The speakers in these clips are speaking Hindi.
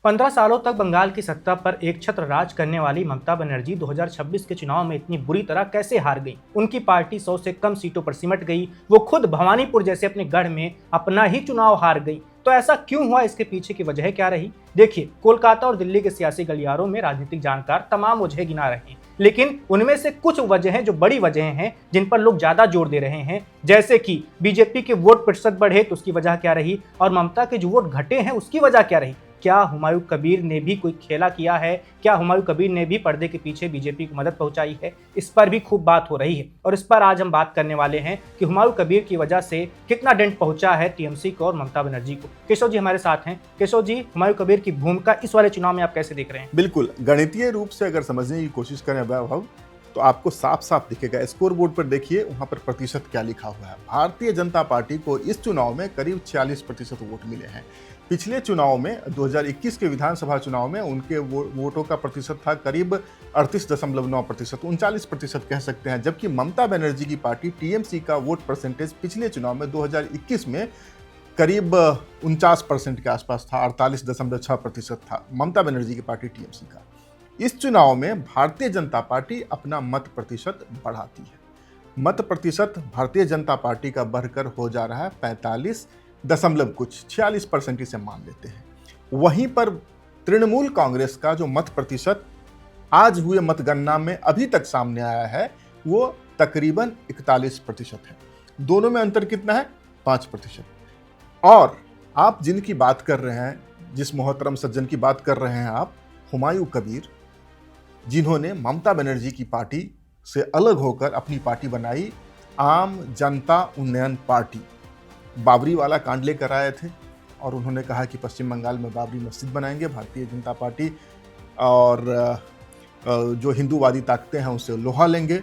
15 सालों तक बंगाल की सत्ता पर एक छत्र राज करने वाली ममता बनर्जी 2026 के चुनाव में इतनी बुरी तरह कैसे हार गई। उनकी पार्टी 100 से कम सीटों पर सिमट गई। वो खुद भवानीपुर जैसे अपने गढ़ में अपना ही चुनाव हार गई। तो ऐसा क्यों हुआ, इसके पीछे की वजह क्या रही? देखिए, कोलकाता और दिल्ली के सियासी गलियारों में राजनीतिक जानकार तमाम वजह गिना रहे हैं, लेकिन उनमें से कुछ वजहें जो बड़ी वजह हैं, जिन पर लोग ज्यादा जोर दे रहे हैं, जैसे कि बीजेपी के वोट प्रतिशत बढ़े तो उसकी वजह क्या रही, और ममता के जो वोट घटे हैं उसकी वजह क्या रही। क्या हुमायूं कबीर ने भी कोई खेला किया है? क्या हुमायूं कबीर ने भी पर्दे के पीछे बीजेपी को मदद पहुंचाई है? इस पर भी खूब बात हो रही है और इस पर आज हम बात करने वाले हैं कि हुमायूं कबीर की वजह से कितना डेंट पहुंचा है टीएमसी को और ममता बनर्जी को। केशव जी हमारे साथ हैं। केशव जी, हुमायूं कबीर की भूमिका इस वाले चुनाव में आप कैसे देख रहे हैं? बिल्कुल, गणितीय रूप से अगर समझने की कोशिश करें वैभव, तो आपको साफ साफ दिखेगा। स्कोर बोर्ड पर देखिए, वहां पर प्रतिशत क्या लिखा हुआ है। भारतीय जनता पार्टी को इस चुनाव में करीब 46% वोट मिले हैं। पिछले चुनाव में 2021 के विधानसभा चुनाव में उनके वोटों का प्रतिशत था करीब 38.9%, 39% कह सकते हैं। जबकि ममता बनर्जी की पार्टी टीएमसी का वोट परसेंटेज पिछले चुनाव में 2021 में करीब 49% के आसपास था, 48.6% था ममता बनर्जी की पार्टी टीएमसी का। इस चुनाव में भारतीय जनता पार्टी अपना मत प्रतिशत बढ़ाती है। मत प्रतिशत भारतीय जनता पार्टी का बढ़कर हो जा रहा है 45 दशमलव कुछ 46% इसे मान लेते हैं। वहीं पर तृणमूल कांग्रेस का जो मत प्रतिशत आज हुए मतगणना में अभी तक सामने आया है, वो तकरीबन 41% है। दोनों में अंतर कितना है? 5%। और आप जिनकी बात कर रहे हैं, जिस मोहतरम सज्जन की बात कर रहे हैं आप, हुमायूं कबीर, जिन्होंने ममता बनर्जी की पार्टी से अलग होकर अपनी पार्टी बनाई, आम जनता उन्नयन पार्टी। बाबरी वाला कांड लेकर आए थे और उन्होंने कहा कि पश्चिम बंगाल में बाबरी मस्जिद बनाएंगे भारतीय जनता पार्टी, और जो हिंदूवादी ताकतें हैं उससे लोहा लेंगे।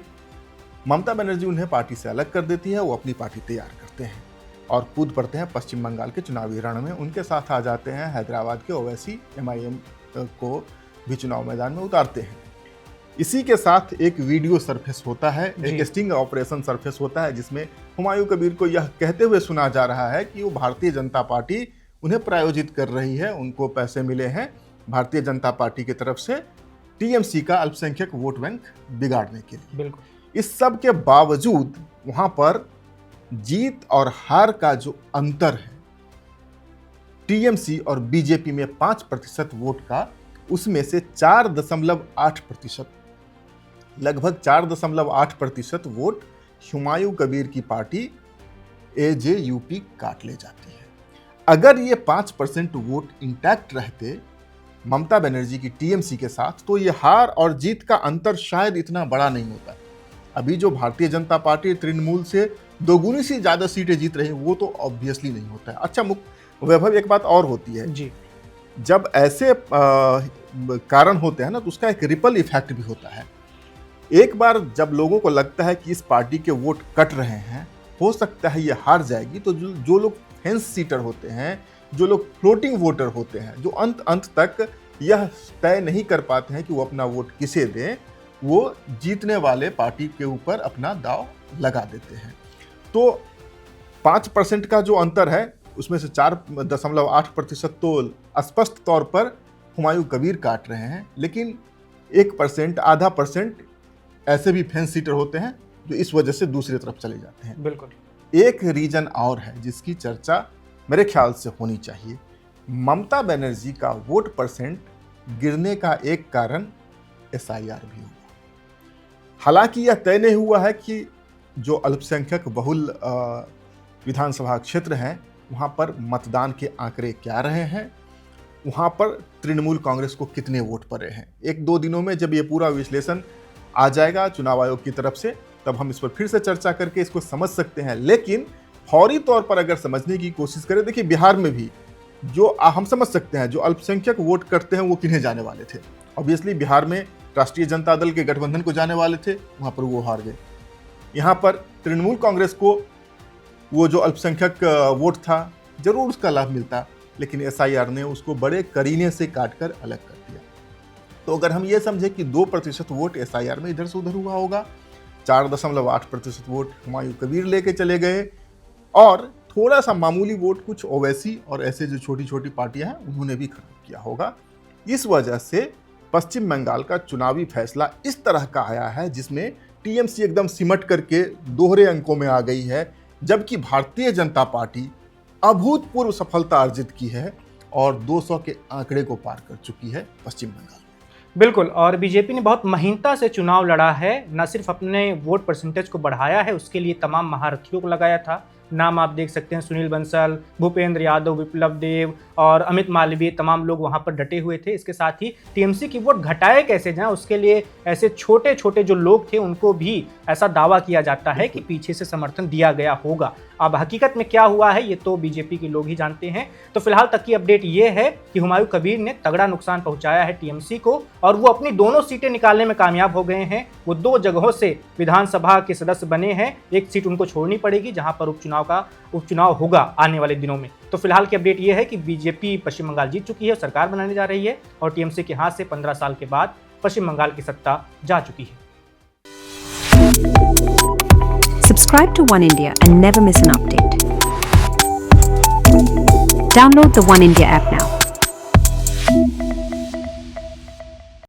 ममता बनर्जी उन्हें पार्टी से अलग कर देती है, वो अपनी पार्टी तैयार करते हैं और कूद पड़ते हैं पश्चिम बंगाल के चुनावी रण में। उनके साथ आ जाते हैं हैदराबाद के ओवैसी, एमआईएम को भी चुनाव मैदान में उतारते हैं। इसी के साथ एक वीडियो सरफेस होता है, एक स्टिंग ऑपरेशन सरफेस होता है, जिसमें हुमायूं कबीर को यह कहते हुए सुना जा रहा है कि वो भारतीय जनता पार्टी उन्हें प्रायोजित कर रही है, उनको पैसे मिले हैं भारतीय जनता पार्टी की तरफ से टीएमसी का अल्पसंख्यक वोट बैंक बिगाड़ने के लिए। बिल्कुल। इस सब के बावजूद वहां पर जीत और हार का जो अंतर है टीएमसी और बीजेपी में 5% वोट का, उसमें से 4.8%, लगभग 4.8% वोट हुमायूं कबीर की पार्टी एजेयूपी काट ले जाती है। अगर ये 5% वोट इंटैक्ट रहते ममता बनर्जी की टीएमसी के साथ, तो ये हार और जीत का अंतर शायद इतना बड़ा नहीं होता। अभी जो भारतीय जनता पार्टी तृणमूल से दोगुनी से ज्यादा सीटें जीत रही, वो तो ऑब्वियसली नहीं होता है। अच्छा वैभव, एक बात और होती है जी, जब ऐसे कारण होते हैं ना, तो उसका एक रिपल इफेक्ट भी होता है। एक बार जब लोगों को लगता है कि इस पार्टी के वोट कट रहे हैं, हो सकता है ये हार जाएगी, तो जो लोग फेंस सीटर होते हैं, जो लोग फ्लोटिंग वोटर होते हैं, जो अंत तक यह तय नहीं कर पाते हैं कि वो अपना वोट किसे दें, वो जीतने वाले पार्टी के ऊपर अपना दांव लगा देते हैं। तो 5% का जो अंतर है, उसमें से 4.8% तो स्पष्ट तौर पर हुमायूं कबीर काट रहे हैं, लेकिन 1%, आधा परसेंट ऐसे भी फेंस सीटर होते हैं जो इस वजह से दूसरी तरफ चले जाते हैं। बिल्कुल। एक रीजन और है जिसकी चर्चा मेरे ख्याल से होनी चाहिए। ममता बनर्जी का वोट परसेंट गिरने का एक कारण एसआईआर भी हुआ। हालांकि यह तय नहीं हुआ है कि जो अल्पसंख्यक बहुल विधानसभा क्षेत्र हैं, वहां पर मतदान के आंकड़े क्या रहे हैं, वहां पर तृणमूल कांग्रेस को कितने वोट पड़े हैं। 1-2 दिनों में जब ये पूरा विश्लेषण आ जाएगा चुनाव आयोग की तरफ से, तब हम इस पर फिर से चर्चा करके इसको समझ सकते हैं। लेकिन फौरी तौर पर अगर समझने की कोशिश करें, देखिए बिहार में भी जो हम समझ सकते हैं, जो अल्पसंख्यक वोट करते हैं वो किन्हें जाने वाले थे। ऑब्वियसली बिहार में राष्ट्रीय जनता दल के गठबंधन को जाने वाले थे, वहां पर वो हार गए। यहाँ पर तृणमूल कांग्रेस को वो जो अल्पसंख्यक वोट था, जरूर उसका लाभ मिलता, लेकिन एसआईआर ने उसको बड़े करीने से काटकर अलग कर दिया। तो अगर हम ये समझे कि 2% वोट एसआईआर में इधर से उधर हुआ होगा, 4.8% वोट हुमायूं कबीर लेके चले गए, और थोड़ा सा मामूली वोट कुछ ओवैसी और ऐसे जो छोटी छोटी पार्टियां हैं उन्होंने भी खराब किया होगा। इस वजह से पश्चिम बंगाल का चुनावी फैसला इस तरह का आया है जिसमें टीएमसी एकदम सिमट करके दोहरे अंकों में आ गई है, जबकि भारतीय जनता पार्टी अभूतपूर्व सफलता अर्जित की है और 200 के आंकड़े को पार कर चुकी है पश्चिम बंगाल में। बिल्कुल, और बीजेपी ने बहुत महीनता से चुनाव लड़ा है, न सिर्फ अपने वोट परसेंटेज को बढ़ाया है, उसके लिए तमाम महारथियों को लगाया था। नाम आप देख सकते हैं, सुनील बंसल, भूपेंद्र यादव, विप्लव देव और अमित मालवीय, तमाम लोग वहां पर डटे हुए थे। इसके साथ ही टीएमसी की वोट घटाए कैसे जाए, उसके लिए ऐसे छोटे छोटे जो लोग थे उनको भी ऐसा दावा किया जाता है कि पीछे से समर्थन दिया गया होगा। अब हकीकत में क्या हुआ है ये तो बीजेपी के लोग ही जानते हैं। तो फिलहाल तक की अपडेट ये है कि हुमायूं कबीर ने तगड़ा नुकसान पहुंचाया है टीएमसी को और वो अपनी दोनों सीटें निकालने में कामयाब हो गए हैं। वो 2 जगहों से विधानसभा के सदस्य बने हैं, एक सीट उनको छोड़नी पड़ेगी जहां पर उपचुनाव होगा आने वाले दिनों में। तो फिलहाल की अपडेट ये है कि बीजेपी पश्चिम बंगाल जीत चुकी है, सरकार बनाने जा रही है और टीएमसी के हाथ से 15 साल के बाद पश्चिम बंगाल की सत्ता जा चुकी है। Subscribe to One India and never miss an update. Download the One India app now.